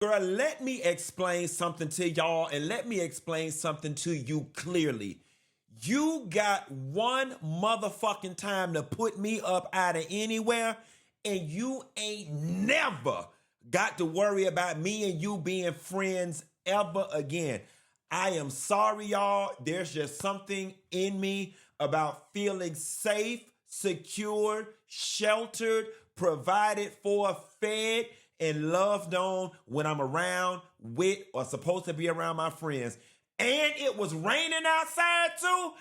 Girl, let me explain something to y'all and let me explain something to you clearly. You got one motherfucking time to put me up out of anywhere, and you ain't never got to worry about me and you being friends ever again. I am sorry, y'all. There's just something in me about feeling safe, secured, sheltered, provided for, fed, and loved on when I'm around with or supposed to be around my friends. And it was raining outside too.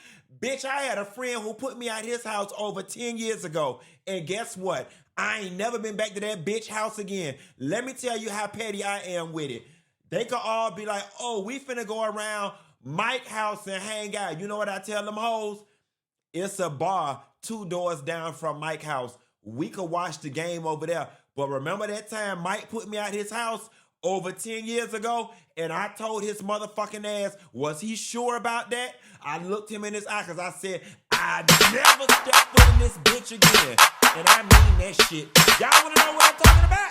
Bitch, I had a friend who put me out his house over 10 years ago. And guess what? I ain't never been back to that bitch house again. Let me tell you how petty I am with it. They could all be like, oh, we finna go around Mike's house and hang out. You know what I tell them hoes? It's a bar 2 doors down from Mike's house. We could watch the game over there. But remember that time Mike put me out his house over 10 years ago, and I told his motherfucking ass, was he sure about that? I looked him in his eye because I said, I never step foot in this bitch again. And I mean that shit. Y'all want to know what I'm talking about?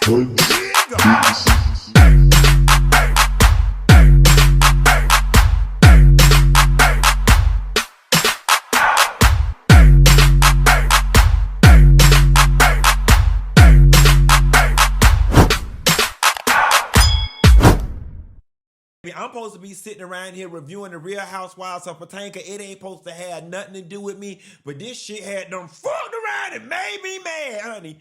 I'm supposed to be sitting around here reviewing the Real Housewives of Potomac. It ain't supposed to have nothing to do with me, but this shit had them fucked around and made me mad, honey.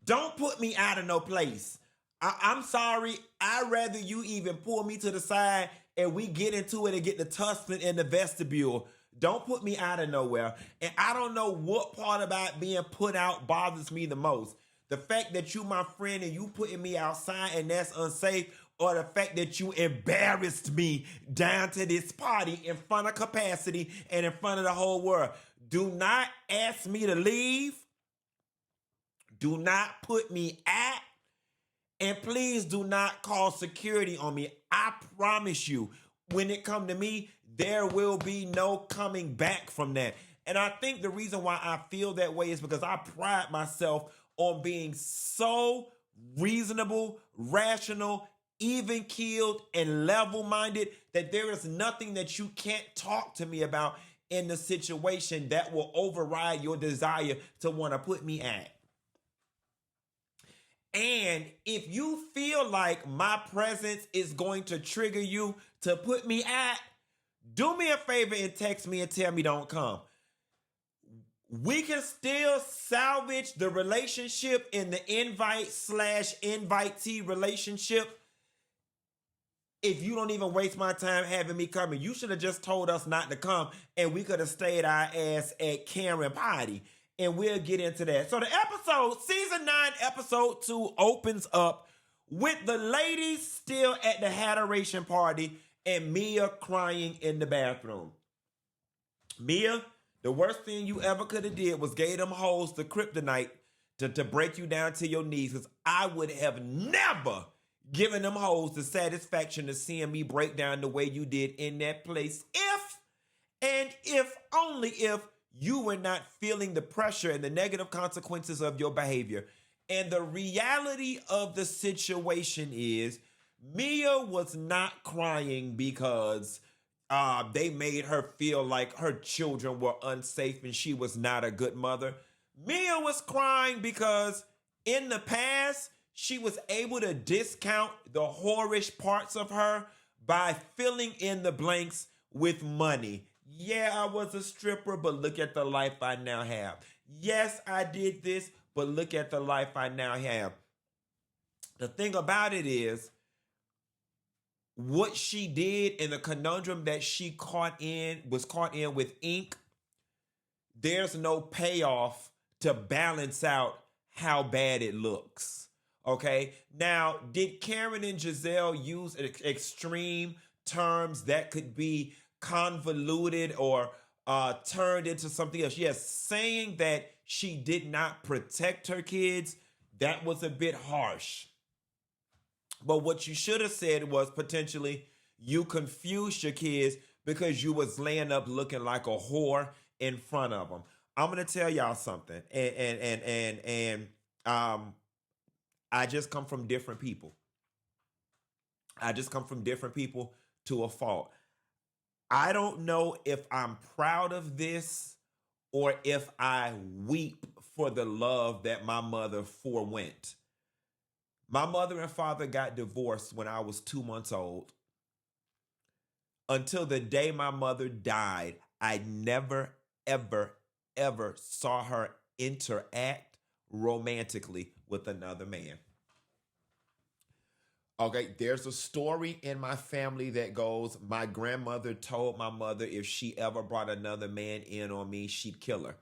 Don't put me out of no place. I'm sorry. I'd rather you even pull me to the side and we get into it and get the tussling in the vestibule. Don't put me out of nowhere. And I don't know what part about being put out bothers me the most. The fact that you my friend and you putting me outside and that's unsafe, or the fact that you embarrassed me down to this party in front of capacity and in front of the whole world. Do not ask me to leave. Do not put me out. And please do not call security on me. I promise you, when it come to me, there will be no coming back from that. And I think the reason why I feel that way is because I pride myself on being so reasonable, rational, even-keeled, and level-minded that there is nothing that you can't talk to me about in the situation that will override your desire to want to put me at. And if you feel like my presence is going to trigger you to put me at, do me a favor and text me and tell me don't come. We can still salvage the relationship in the invite/invitee relationship if you don't even waste my time having me coming. You should have just told us not to come and we could have stayed our ass at Karen party. And we'll get into that. So the episode, season 9, episode 2 opens up with the ladies still at the Hattitude party and Mia crying in the bathroom. Mia, the worst thing you ever could have did was gave them hoes the kryptonite to break you down to your knees, because I would have never given them hoes the satisfaction of seeing me break down the way you did in that place if only if you were not feeling the pressure and the negative consequences of your behavior. And the reality of the situation is Mia was not crying because they made her feel like her children were unsafe and she was not a good mother. Mia was crying because in the past, she was able to discount the whorish parts of her by filling in the blanks with money. Yeah, I was a stripper, but look at the life I now have. Yes, I did this, but look at the life I now have. The thing about it is, what she did in the conundrum that she was caught in with ink, there's no payoff to balance out how bad it looks. Okay? Now, did Karen and Gizelle use extreme terms that could be convoluted or turned into something else? Yes, saying that she did not protect her kids, that was a bit harsh. But what you should have said was potentially you confused your kids because you was laying up looking like a whore in front of them. I'm gonna tell y'all something, and I just come from different people. I just come from different people to a fault. I don't know if I'm proud of this or if I weep for the love that my mother forewent. My mother and father got divorced when I was 2 months old. Until the day my mother died, I never, ever, ever saw her interact romantically with another man. Okay, there's a story in my family that goes, my grandmother told my mother if she ever brought another man in on me, she'd kill her.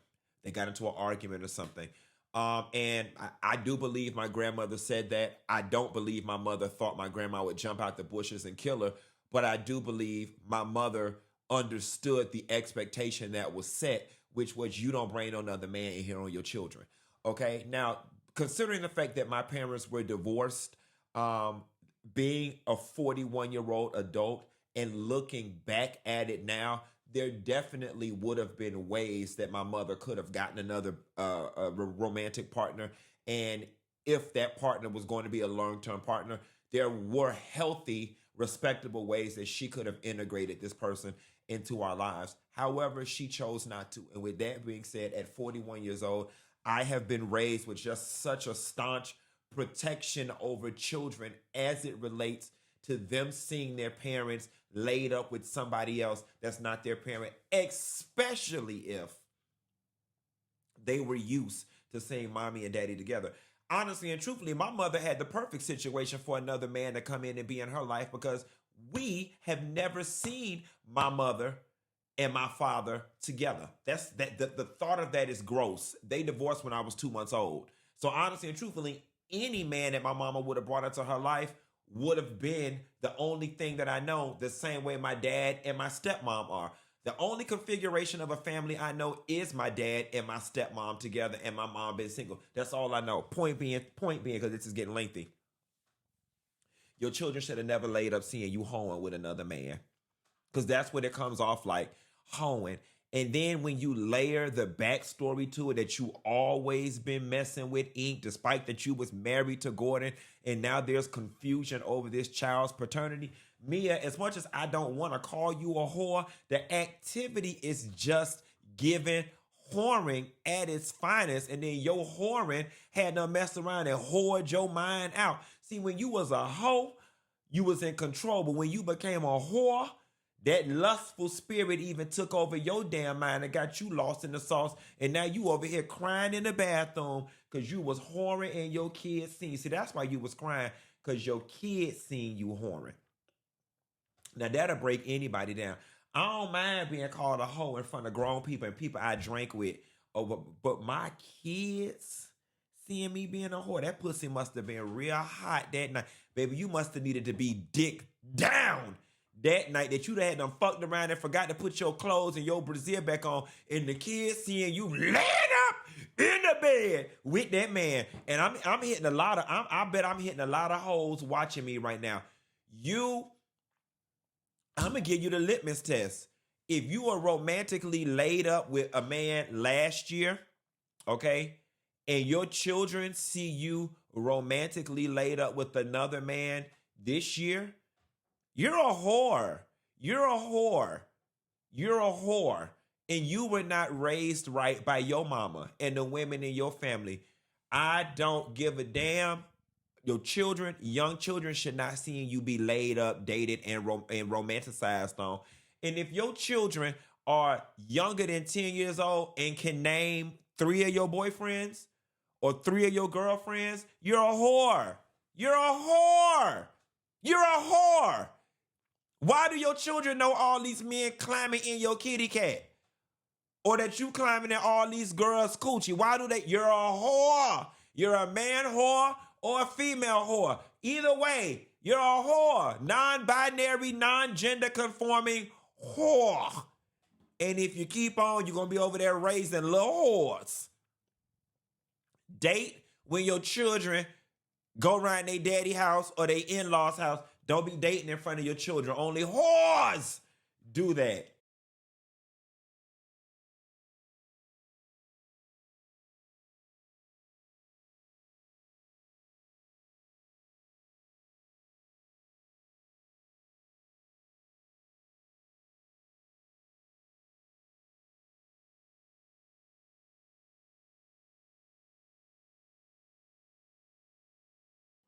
They got into an argument or something. And I do believe my grandmother said that. I don't believe my mother thought my grandma would jump out the bushes and kill her, but I do believe my mother understood the expectation that was set, which was you don't bring another man in here on your children. Okay, now considering the fact that my parents were divorced, um, being a 41-year-old adult and looking back at it now, there definitely would have been ways that my mother could have gotten another romantic partner. And if that partner was going to be a long-term partner, there were healthy, respectable ways that she could have integrated this person into our lives. However, she chose not to. And with that being said, at 41 years old, I have been raised with just such a staunch protection over children as it relates to them seeing their parents laid up with somebody else that's not their parent, especially if they were used to seeing mommy and daddy together. Honestly and truthfully, my mother had the perfect situation for another man to come in and be in her life because we have never seen my mother and my father together. That's that the thought of that is gross. They divorced when I was 2 months old. So honestly and truthfully, any man that my mama would have brought into her life would have been the only thing that I know, the same way my dad and my stepmom are. The only configuration of a family I know is my dad and my stepmom together and my mom being single. That's all I know. Point being, because this is getting lengthy. Your children should have never laid up seeing you hoeing with another man. Because that's what it comes off like, hoeing. And then when you layer the backstory to it that you always been messing with Ink, despite that you was married to Gordon, and now there's confusion over this child's paternity. Mia, as much as I don't want to call you a whore, the activity is just giving whoring at its finest, and then your whoring had to mess around and hoard your mind out. See, when you was a hoe, you was in control, but when you became a whore, that lustful spirit even took over your damn mind and got you lost in the sauce. And now you over here crying in the bathroom because you was whoring and your kids seen you. See, that's why you was crying, because your kids seen you whoring. Now, that'll break anybody down. I don't mind being called a hoe in front of grown people and people I drank with. Oh, but my kids seeing me being a whore, that pussy must have been real hot that night. Baby, you must have needed to be dick down that night that you had done fucked around and forgot to put your clothes and your brassiere back on, and the kids seeing you laying up in the bed with that man. And I'm hitting a lot of, I bet I'm hitting a lot of hoes watching me right now. I'm gonna give you the litmus test. If you were romantically laid up with a man last year, okay, and your children see you romantically laid up with another man this year, you're a whore. You're a whore. You're a whore. And you were not raised right by your mama and the women in your family. I don't give a damn. Your children, young children, should not see you be laid up, dated, and romanticized on. And if your children are younger than 10 years old and can name 3 of your boyfriends or 3 of your girlfriends, you're a whore. You're a whore. You're a whore. Why do your children know all these men climbing in your kitty cat? Or that you climbing in all these girls' coochie? Why do they? You're a whore. You're a man whore or a female whore. Either way, you're a whore. Non-binary, non-gender conforming whore. And if you keep on, you're going to be over there raising little whores. Date when your children go around their daddy house or their in-laws house. Don't be dating in front of your children. Only whores do that.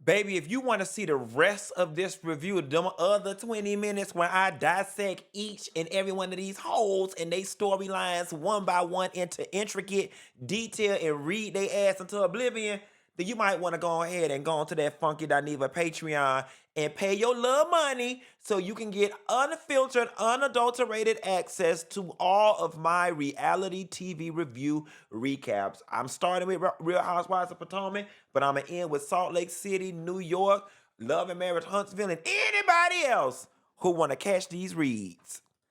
Baby, if you want to see the rest of this review, them other 20 minutes where I dissect each and every one of these holes and they storylines one by one into intricate detail and read they ass into oblivion, then you might want to go ahead and go onto that Funky Dineva Patreon and pay your little money so you can get unfiltered, unadulterated access to all of my reality TV review recaps. I'm starting with Real Housewives of Potomac, but I'm going to end with Salt Lake City, New York, Love and Marriage Huntsville, and anybody else who want to catch these reads.